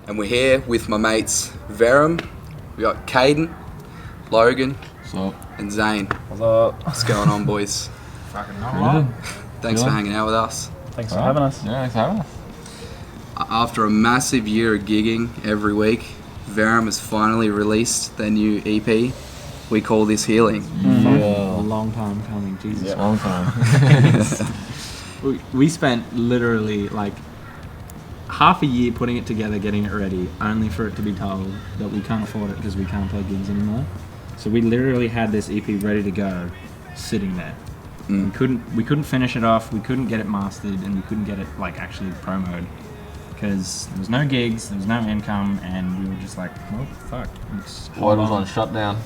and we're here with my mates Verum. We got Caden, Logan, and Zane. What's up? What's going on, boys? Fucking not right. Thanks for hanging out with us. Thanks for having us. Yeah, thanks for having us. After a massive year of gigging every week, Varam has finally released their new EP. We call this Healing. A long time coming, Jesus. Yeah, long time. We spent literally like half a year putting it together, getting it ready, only for it to be told that we can't afford it because we can't play gigs anymore. So we literally had this EP ready to go, sitting there. We couldn't finish it off, we couldn't get it mastered, and we couldn't get it like actually promoted because there was no gigs, there was no income, and we were just like, well, fuck. World was on shutdown.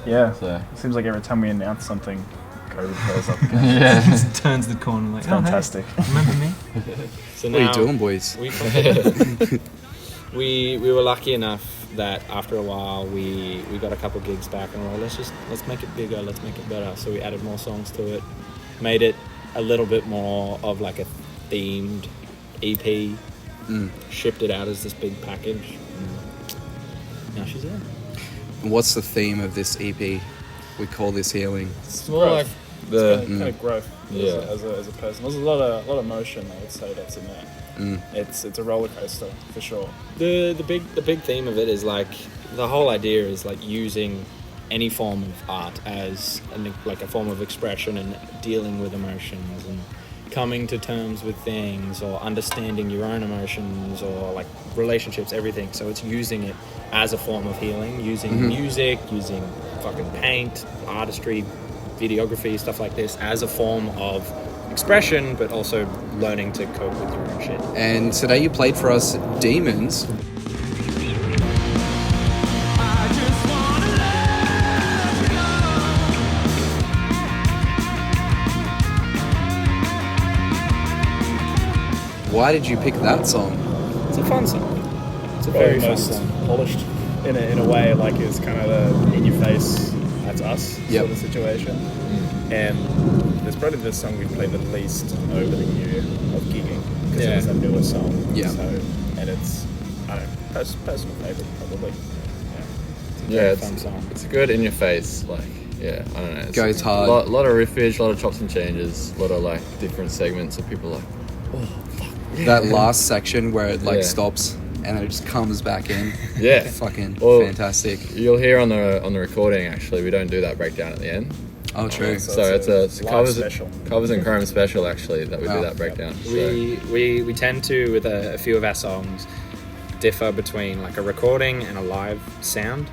Yeah. So. It seems like every time we announce something, COVID goes up again. Yeah. Just turns the corner like, It's fantastic. Hey, remember me? So What are now you doing, boys? we were lucky enough that after a while we got a couple gigs back and we're like, let's make it bigger, let's make it better. So we added more songs to it, made it a little bit more of like a themed EP, shipped it out as this big package. Now she's in. What's the theme of this EP? We call this Healing. It's more like It's kind of growth Yeah. as a person. There's a lot of emotion, I would say, that's in there. It's a roller coaster for sure. The big theme of it is like the whole idea is like using any form of art as like a form of expression and dealing with emotions and coming to terms with things or understanding your own emotions or like relationships, everything. So it's using it as a form of healing, using music, using fucking paint, artistry, videography, stuff like this as a form of expression, but also learning to cope with your own shit. And today you played for us Demons. Why did you pick that song? It's a fun song. It's a Probably very fun most song. polished in a way, like it's kind of the in your face, that's us sort of situation. And it's probably the song we've played the least over the year of gigging because it was a newer song. Yeah. So, and it's, I don't know, personal favourite probably. yeah, fun song. it's good in your face. Like, yeah, I don't know. It's Goes hard. A lot of riffage, a lot of chops and changes, a lot of like different segments of people like, That last section where it like Yeah. stops and then it just comes back in. yeah. Fucking Well, fantastic. You'll hear on the recording actually, we don't do that breakdown at the end. Oh, true. So So it's a live covers special. covers and chrome special actually that we Wow. do that breakdown. So. We tend to, with a few of our songs, differ between like a recording and a live sound.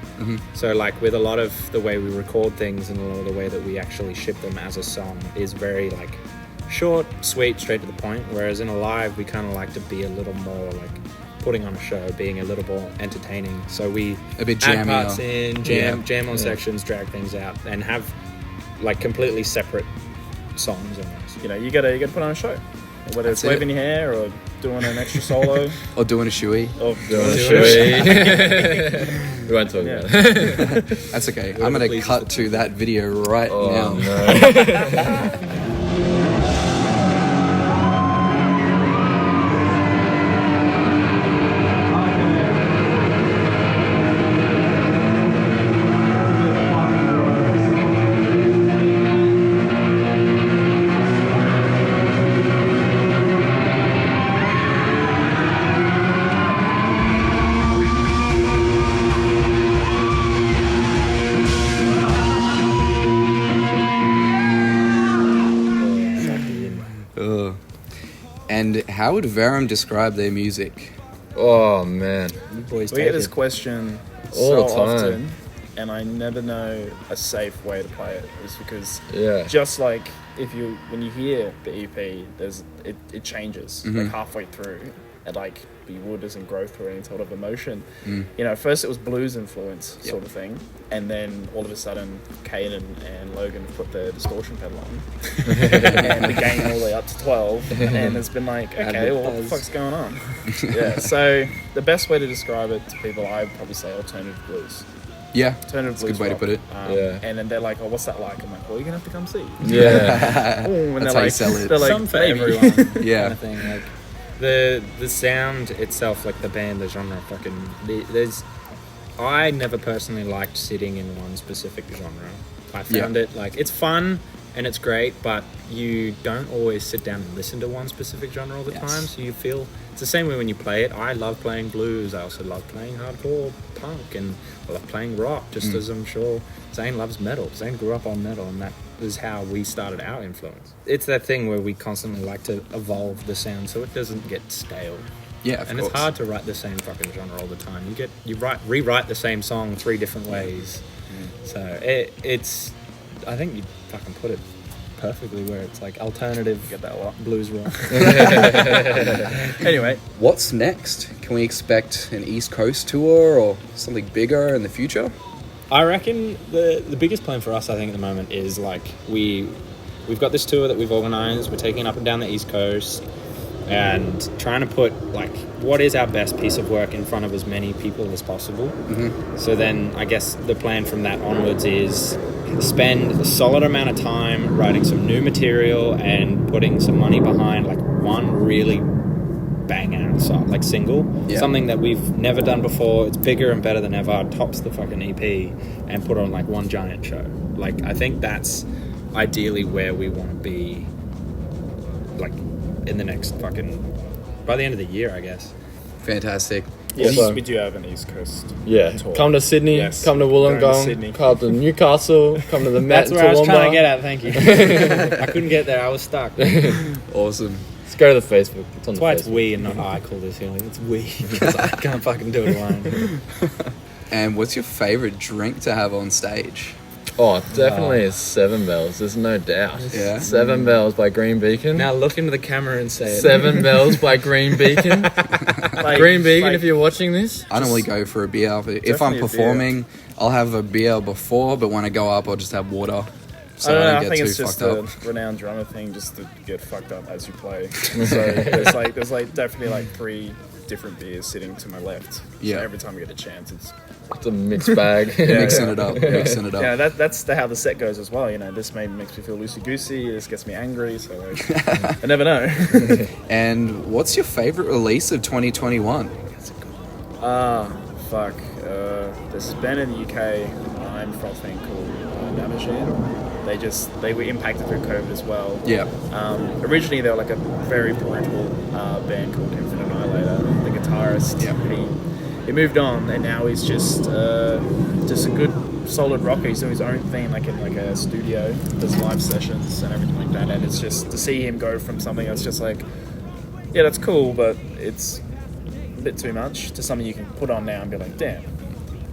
So like with a lot of the way we record things and a lot of the way that we actually ship them as a song is very like short, sweet, straight to the point. Whereas in a live, we kind of like to be a little more like putting on a show, being a little more entertaining. So we A bit add jammier. parts in, jam on sections, drag things out, and have like completely separate songs almost. You know, you gotta put on a show. Whether it's That's it. waving your hair or doing an extra solo Or doing a shoey. or Doing a show. shoey. We won't talk about it. That's okay. I'm going to pleases cut to that video right Oh, now. no. Ugh. And how would Verum describe their music? Oh man. You boys We take get this it. question All so the time. often, and I never know a safe way to play it. Is because Yeah. just like when you hear the EP, it changes like halfway through, and like you would as in growth or any sort of emotion. You know, first it was blues influence sort of thing, and then all of a sudden Caden and Logan put the distortion pedal on, and the gain all the way up to 12, and it's been like, okay, well, what the fuck's going on? Yeah, so the best way to describe it to people, I would probably say alternative blues. Yeah, Alternative that's a blues good way to rock. put it. Yeah. And then they're like, oh, what's that like? I'm like, well, you're going to have to come see. Yeah. Ooh, and That's they're how you like, sell it. They're like, Some for maybe. everyone. Yeah. Kind of thing. Like, The sound itself, like the band, the genre, I never personally liked sitting in one specific genre. I found it like it's fun and it's great, but you don't always sit down and listen to one specific genre all the time. So you feel it's the same way when you play it. I love playing blues. I also love playing hardcore punk, and I love playing rock. Just as I'm sure Zane loves metal. Zane grew up on metal, and that is how we started our influence. It's that thing where we constantly like to evolve the sound so it doesn't get stale. Yeah, of course. It's hard to write the same fucking genre all the time. You rewrite the same song 3 different ways. So it's I think you fucking put it perfectly where it's like alternative, get that lot, blues rock. Anyway, what's next? Can we expect an East Coast tour or something bigger in the future? I reckon the biggest plan for us, I think, at the moment is like we've got this tour that we've organised. We're taking it up and down the East Coast and trying to put like what is our best piece of work in front of as many people as possible. So then I guess the plan from that onwards is spend a solid amount of time writing some new material and putting some money behind like one really banger song, like single, something that we've never done before. It's bigger and better than ever, tops the fucking EP, and put on like one giant show. Like I think that's ideally where we want to be, like in the next fucking by the end of the year, I guess. Fantastic. yes, So- we do have an East Coast. Yeah, tour. come to Sydney, Yes, come to going to Wollongong, Sydney. come to Newcastle, come to the Met. That's where I was trying to get at. Thank you. I couldn't get there. I was stuck. Awesome. Let's go to the Facebook. It's on That's the why Facebook. it's we and not I call this healing. It's we because I can't fucking do it alone. And what's your favourite drink to have on stage? Oh, definitely is 7 Bells. There's no doubt. Yeah. 7 Bells by Green Beacon. Now look into the camera and say it. 7 Bells by Green Beacon. Like, Green Beacon, like, if you're watching this. I normally go for a beer. If I'm Definitely a beer. performing, I'll have a beer before, but when I go up, I'll just have water. So I don't know, don't I get think too it's just fucked a up. renowned drummer thing, just to get fucked up as you play. So there's definitely like 3 different beers sitting to my left. Yeah. So every time we get a chance, it's It's a mixed bag. Mixing it up. Mixing it up. yeah. That's how the set goes as well. You know, this maybe makes me feel loosey goosey. This gets me angry. So like, I never know. And what's your favourite release of 2021? Fuck. There's a band in the UK I'm frothing called Damagine. They were impacted through COVID as well. Yeah. Originally they were like a very brutal band called Infinite Annihilator. The guitarist, he moved on, and now he's just a good solid rocker. He's doing his own thing, like in like a studio, does live sessions and everything like that. And it's just to see him go from something that's just like, yeah, that's cool, but it's a bit too much, to something you can put on now and be like, damn,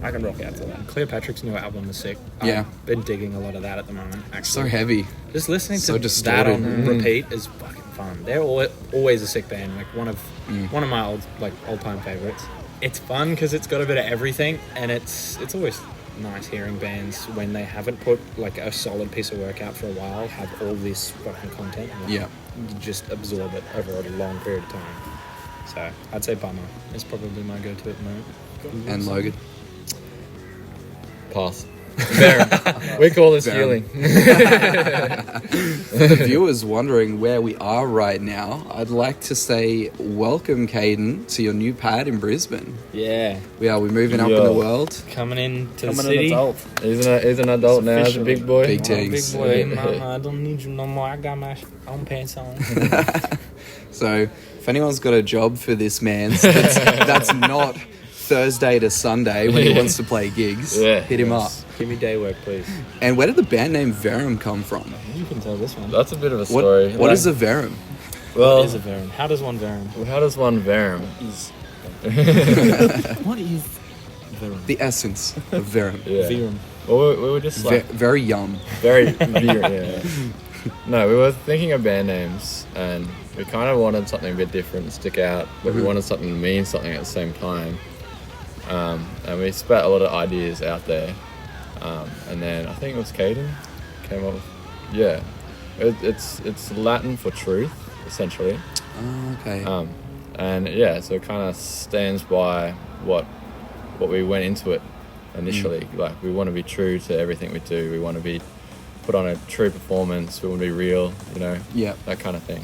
I can rock out to that. Cleopatra's new album is sick. Yeah. I've been digging a lot of that at the moment. So Actually, heavy. just listening so to distorted. that on repeat is fucking fun. They're always a sick band. Like one of my old time favorites. It's fun because it's got a bit of everything, and it's always nice hearing bands when they haven't put like a solid piece of work out for a while have all this fucking content. And Yeah. you just absorb it over a long period of time. So I'd say Bummer is probably my go-to at the moment. And Logan. Pass. Verum. We call this Verum. healing. For the viewers wondering where we are right now, I'd like to say welcome, Caden, to your new pad in Brisbane. Yeah, We're moving up in Yo. the world. coming into the I'm an city. adult. He's an adult now. He's a big boy. Big Oh, things. big boy, mama, I don't need you no more. I got my own pants on. So if anyone's got a job for this man, that's not Thursday to Sunday when he wants to play gigs. Yeah. Hit him up. Give me day work, please. And where did the band name Verum come from? You can tell this one. That's a bit of a What story. What is a Verum? Well, What is a Varum? How does one Varum? how does one Verum? What is Varum? The essence of Verum. Yeah. Varum. Well, we were just like Very yum. very yeah. No, we were thinking of band names, and we kind of wanted something a bit different to stick out, but we wanted something to mean something at the same time. And we spat a lot of ideas out there, and then I think it was Caden came up with, yeah, it's Latin for truth, essentially. Oh, okay. And yeah, so it kind of stands by what we went into it initially. Like, we want to be true to everything we do. We want to be put on a true performance. We want to be real, you know, Yeah. that kind of thing.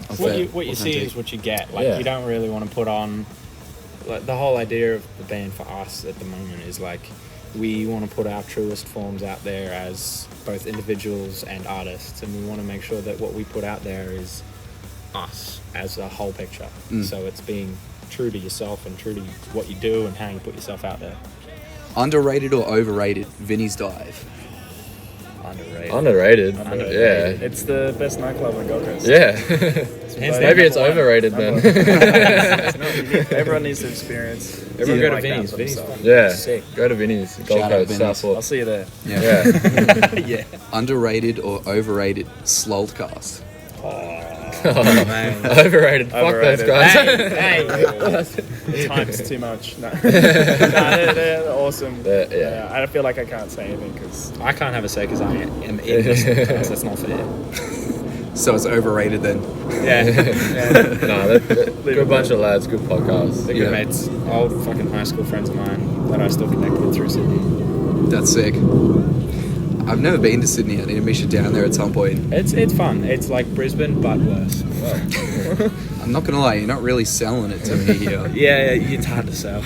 What you see is what you get. Like, Yeah. you don't really want to put on. Like, the whole idea of the band for us at the moment is like, we want to put our truest forms out there as both individuals and artists, and we want to make sure that what we put out there is us as a whole picture. So it's being true to yourself and true to what you do and how you put yourself out there. Underrated or overrated? Vinny's Dive. Underrated. Yeah. It's the best nightclub in Gold Coast. Yeah. Hands Maybe it's down, number one. overrated then. Everyone needs to experience. Everyone go to like that Vinny's. for Vinny's themselves. fun. Yeah. Sick. Go to Vinny's. Gold Shout out Coast, Vinny's. Southport. I'll see you there. Yeah. Yeah. Underrated or overrated? Sloldcast. Man. Overrated. Fuck those Overrated. guys. The time's too much. No, they're awesome. Yeah. I feel like I can't say anything because I can't have a say because I am in the podcast. That's not fair. So it's overrated then. Yeah. No, they're good bunch of lads, good podcast. They're good mates. Old fucking high school friends of mine that I still connect with through Sydney. That's sick. I've never been to Sydney. I need to meet you down there at some point. It's fun. It's like Brisbane but worse. I'm not gonna lie, you're not really selling it to me here. Yeah, it's hard to sell.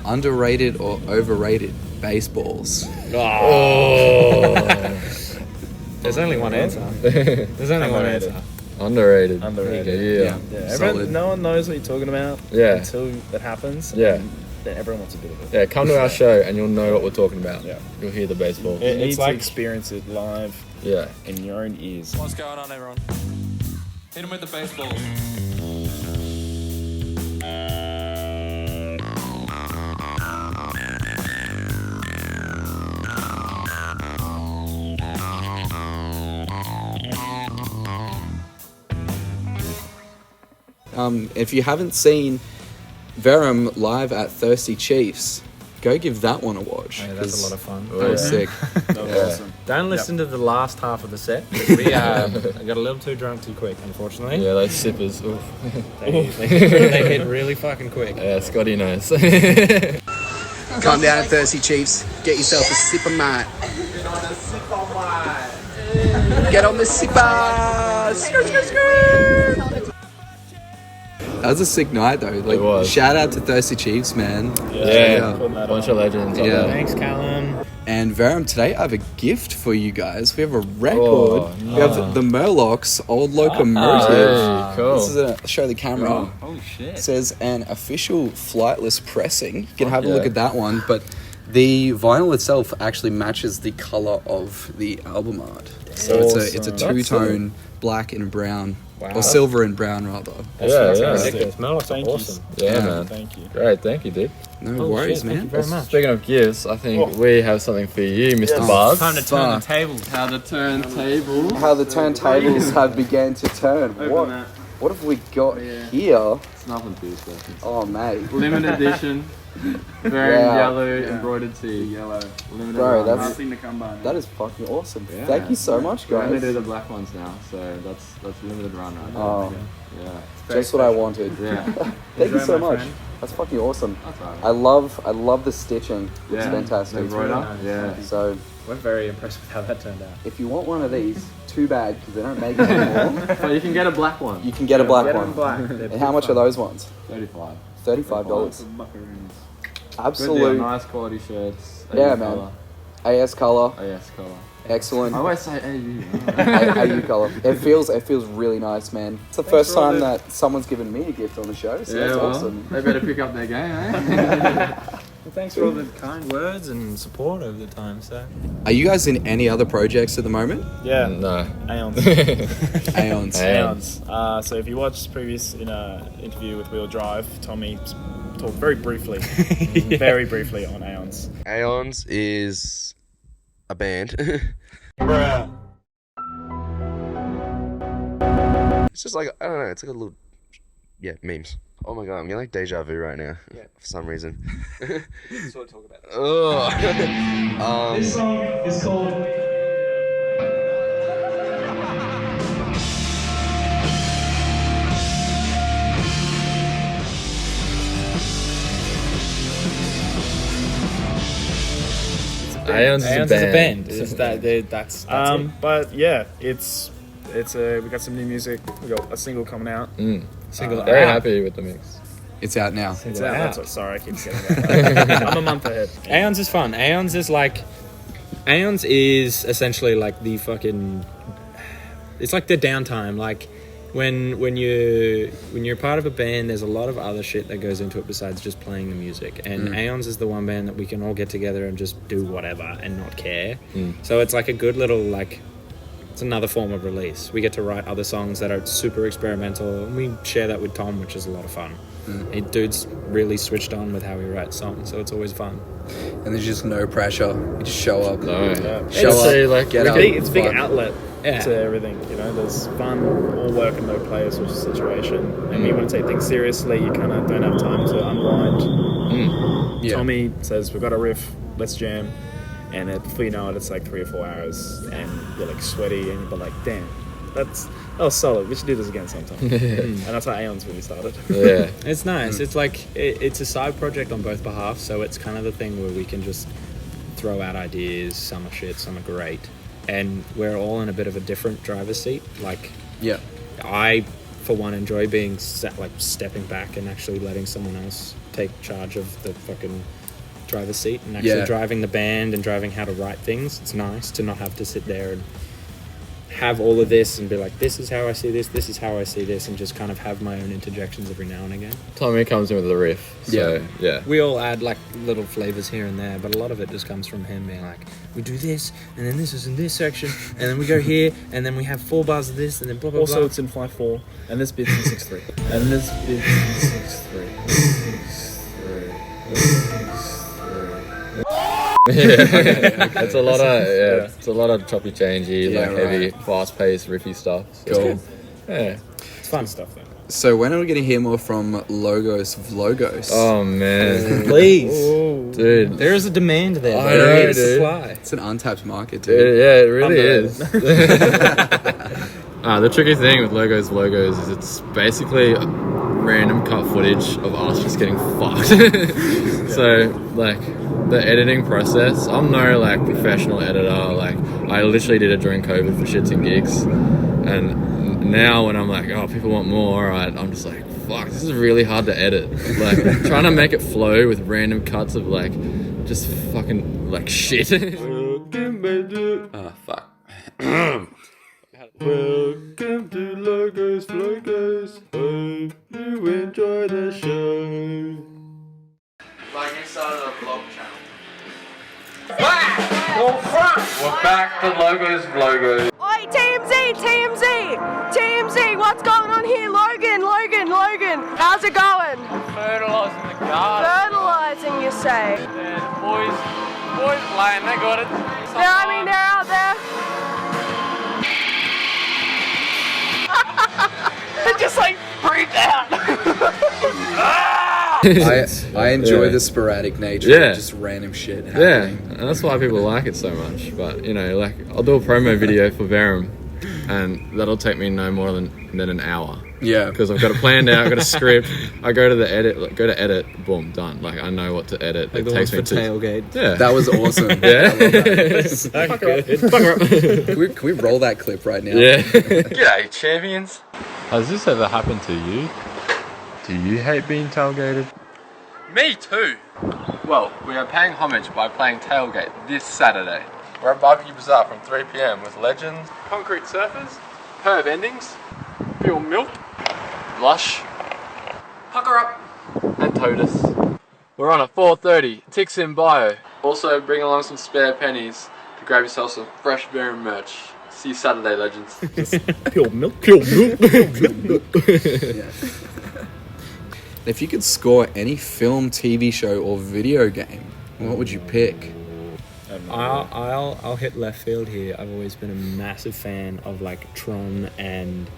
Underrated or overrated? Baseballs. Oh. There's only one answer. There's only one Underrated. answer. Underrated. Underrated. Yeah. yeah, Solid. no one knows what you're talking about Yeah. until that happens. Yeah. And then everyone wants a bit of it. Yeah, come to our show and you'll know what we're talking about. Yeah. You'll hear the baseball. You need It's to like- experience it live Yeah. in your own ears. What's going on, everyone? Hit him with the baseball. If you haven't seen Verum live at Thirsty Chiefs, go give that one a watch. Yeah, that's a lot of fun. That was sick. That was awesome. Don't listen to the last half of the set. We got a little too drunk too quick, unfortunately. Yeah, those sippers. Oof. They hit really fucking quick. Yeah, Scotty knows. Come down at Thirsty Chiefs, get yourself a sip of mate. Get on the sippers! That was a sick night though. Like, It was. shout out to Thirsty Chiefs, man. Yeah, Putting that bunch on. of legends. Yeah. Yeah. Thanks, Callum. And Varum, today I have a gift for you guys. We have a record. Oh, We have the Murlocs Old Locomotive. Hey, cool. This is a show the camera. Oh shit. It says an official flightless pressing. You can have a yeah. look at that one, but the vinyl itself actually matches the color of the album art. So it's a Awesome. two-tone black and brown, Wow. or silver and brown rather. Yeah, yeah. Ridiculous. Murlocs are Thank you. awesome. Yeah, man. Thank you. Great, thank you, dude. No Oh, worries, shit, man. Thank you very much. Speaking of gifts, I think we have something for you, Mr. Yes. Buzz. Time to turn the Fuck. tables. How the turntable. How the turntables have began to turn. What? that. What have we got Yeah. here? It's nothing too special. Oh, mate. Limited edition. Very Wow. yellow embroidered tee. Yellow. Limited Bro, run. that's- Nothing to come by. That is fucking awesome. Yeah. Thank you so much, We only guys. do the black ones now, so that's limited run right now. Oh. Yeah. Just what I wanted. Yeah. Thank you Enjoy, so my much. friend. That's fucking awesome. That's alright. I love the stitching. It's Yeah. fantastic. The embroider? nice. Yeah. So We're very impressed with how that turned out. if you want one of these, too bad because they don't make it anymore. But you can get a black one. You can get a black Get one. them black. And how much are those ones? 35. $35. Buckaroons. Absolute Good deal. Nice quality shirts. Yeah, AU man. Colour. AS color. AS color. Excellent. I always say AU. AU color. It feels really nice, man. It's the first time that someone's given me a gift on the show, so Yeah, that's well, awesome. they better pick up their game, eh? Well, thanks for all the kind words and support over the time. So Are you guys in any other projects at the moment? Yeah. No. Aeons. Aeons. Aeons. So if you watched the previous interview with Wheel Drive, Tommy talked very briefly on Aeons. Aeons is a band. It's just like, I don't know, it's like a little, memes. Oh my god, I'm getting like deja vu right now. Yeah. For some reason. sort of talk about that. Oh. This song is called Aeons is a band. That's it. But yeah, it's we got some new music. We got a single coming out. Single Very out. happy with the mix. It's out now. It's out. That's what, sorry, I keep saying that. I'm a month ahead. Aeons is fun. Aeons is essentially like the fucking. It's like the downtime. Like when you're part of a band, there's a lot of other shit that goes into it besides just playing the music. And Aeons is the one band that we can all get together and just do whatever and not care. So it's like a good little like. It's another form of release. We get to write other songs that are super experimental, and we share that with Tom, which is a lot of fun. Dude's really switched on with how he writes songs, so it's always fun. And there's just no pressure. You just show up. No. Show up. Like, Get up. It's a big fun. outlet Yeah. to everything. You know, there's fun, all work and no play sort of situation. And when you want to take things seriously, you kind of don't have time to unwind. Yeah. Tommy says, "We've got a riff. Let's jam." And before you know it, it's like 3 or 4 hours, and you're like sweaty, and you're like, "Damn, that was solid. We should do this again sometime." And that's how Aeons really started. Yeah. It's nice. It's like it's a side project on both behalf, so it's kind of the thing where we can just throw out ideas. Some are shit, some are great, and we're all in a bit of a different driver's seat. Like, Yeah. I, for one, enjoy being stepping back and actually letting someone else take charge of the fucking driver's seat and actually driving the band and driving how to write things. It's nice to not have to sit there and have all of this and be like, this is how I see this is how I see this, and just kind of have my own interjections every now and again. Tommy comes in with the riff. So, yeah. We all add like little flavors here and there, but a lot of it just comes from him being like, we do this, and then this is in this section, and then we go here, and then we have 4 bars of this, and then blah blah Also, blah. it's in 5/4, and this bit's in 6/3, and this bit's in 6/3. It's a lot of it's a lot of choppy changey, heavy, fast paced, riffy stuff. So, Cool. Yeah. It's fun Stuff then. So when are we going to hear more from Logos Vlogos? Oh man, Please. dude. There is a demand there. I There know, is dude. supply. It's an untapped market, Yeah, dude. it really Under is. The tricky thing with Logos is it's basically random cut footage of us just getting fucked. So like the editing process, I'm no like professional editor. Like I literally did it during COVID for shits and gigs, and now when I'm like, oh, people want more, I'm just like, fuck, this is really hard to edit. Like trying to make it flow with random cuts of like just fucking like shit. Oh, fuck. Welcome to Logos. Hope you enjoy the show. Like you started a vlog channel. We're back to Logos. Oi, TMZ, what's going on here? Logan, how's it going? Fertilising the garden. Fertilizing, you say? Yeah, the boys playing, they got it. Yeah, I mean, they're out there. They just like breathed out. I enjoy Yeah. the sporadic nature Yeah. of just random shit Yeah, happening. and that's why people like it so much. But you know, like I'll do a promo video for Verum, and that'll take me no more than an hour. Yeah. Because I've got it planned out, I've got a script. I go to edit, boom, done. Like I know what to edit. Like the ones for tailgate. Yeah. That was awesome. Yeah. Can we roll that clip right now? Yeah. G'day, champions. Has this ever happened to you? Do you hate being tailgated? Me too. Well, we are paying homage by playing Tailgate this Saturday. We're at Barbecue Bazaar from 3 p.m. with legends, Concrete surfers, Herb endings, Bill Milk, Lush, pucker up. and Totus. We're on at 4:30. Ticks in bio. Also, bring along some spare pennies to grab yourself some fresh Verum merch. See you Saturday, legends. Pure milk. If you could score any film, TV show, or video game, what would you pick? I'll hit left field here. I've always been a massive fan of like Tron and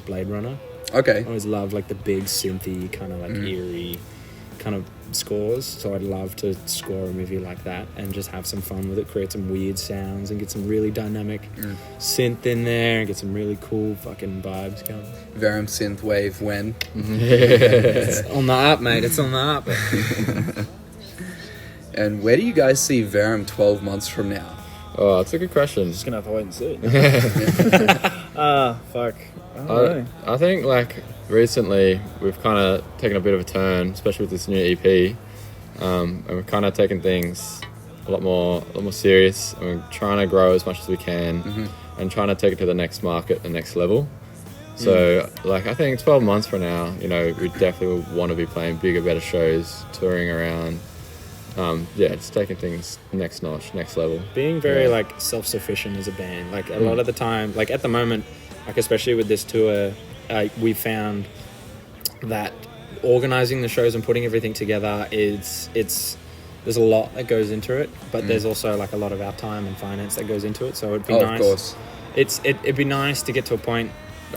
Blade Runner. Okay. I always loved like the big synthy kind of like eerie kind of scores. So I'd love to score a movie like that and just have some fun with it, create some weird sounds and get some really dynamic synth in there and get some really cool fucking vibes going. Verum synthwave when? It's on the up, mate. It's on the up. And where do you guys see Varum 12 months from now? Oh, that's a good question. Just gonna have to wait and see. Fuck. I don't know. I think like recently we've kind of taken a bit of a turn, especially with this new EP, and we've kind of taken things a lot more serious, and we're trying to grow as much as we can, and trying to take it to the next market, the next level. So, like, I think 12 months from now, you know, we definitely want to be playing bigger, better shows, touring around. Just taking things next notch, next level. Being very like self-sufficient as a band. Like a lot of the time, like at the moment, like especially with this tour, we found that organizing the shows and putting everything together there's a lot that goes into it, but there's also like a lot of our time and finance that goes into it. So it'd be nice. Of course. It'd be nice to get to a point,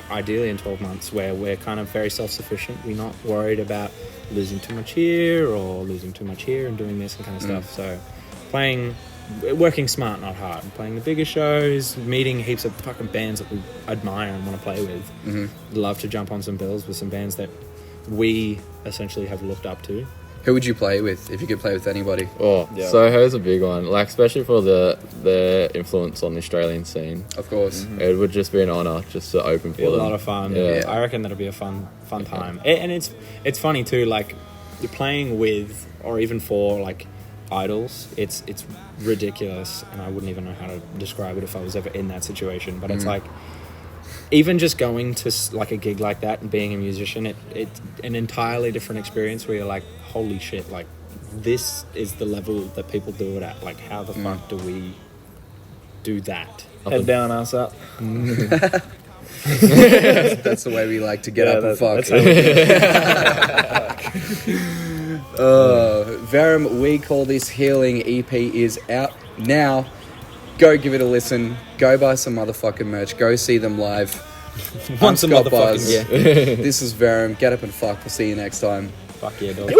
ideally in 12 months, where we're kind of very self-sufficient. We're not worried about losing too much here or losing too much here and doing this and kind of stuff. So working smart, not hard. Playing the bigger shows, meeting heaps of fucking bands that we admire and want to play with. Love to jump on some bills with some bands that we essentially have looked up to. Who would you play with if you could play with anybody? Oh, yeah. Soho's a big one. Like, especially for the influence on the Australian scene. Of course. It would just be an honour just to open for them. A lot of fun. Yeah. I reckon that'll be a fun time. And it's funny too, like, you're playing with, or even for, like, idols. It's ridiculous, and I wouldn't even know how to describe it if I was ever in that situation. But it's like, even just going to like a gig like that and being a musician, it's an entirely different experience where you're like, holy shit, like this is the level that people do it at. Like, how the fuck do we do that? Head down, ass up. That's the way we like to get up and fuck. Varum, We Call This Healing EP is out now. Go give it a listen. Go buy some motherfucking merch. Go see them live. I'm Scott Buzz. This is Verum. Get up and fuck. We'll see you next time. Fuck yeah, dog.